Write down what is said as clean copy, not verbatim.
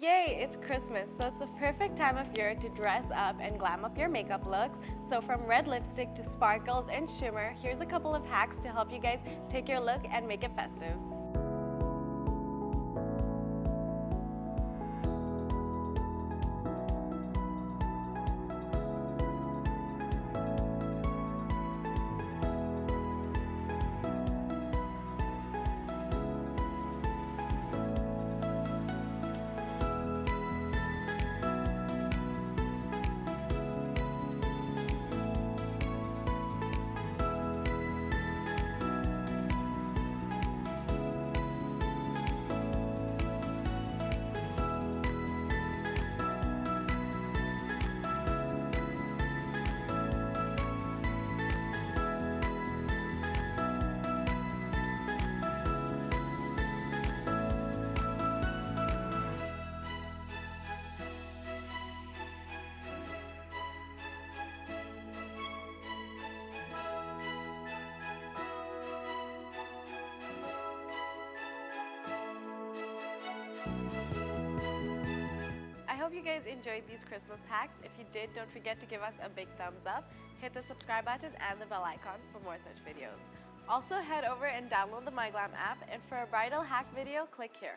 Yay, it's Christmas, so it's the perfect time of year to dress up and glam up your makeup looks. So from red lipstick to sparkles and shimmer, here's a couple of hacks to help you guys take your look and make it festive. I hope you guys enjoyed these Christmas hacks. If you did, don't forget to give us a big thumbs up, hit the subscribe button and the bell icon for more such videos. Also, head over and download the MyGlamm app, and for a bridal hack video, click here.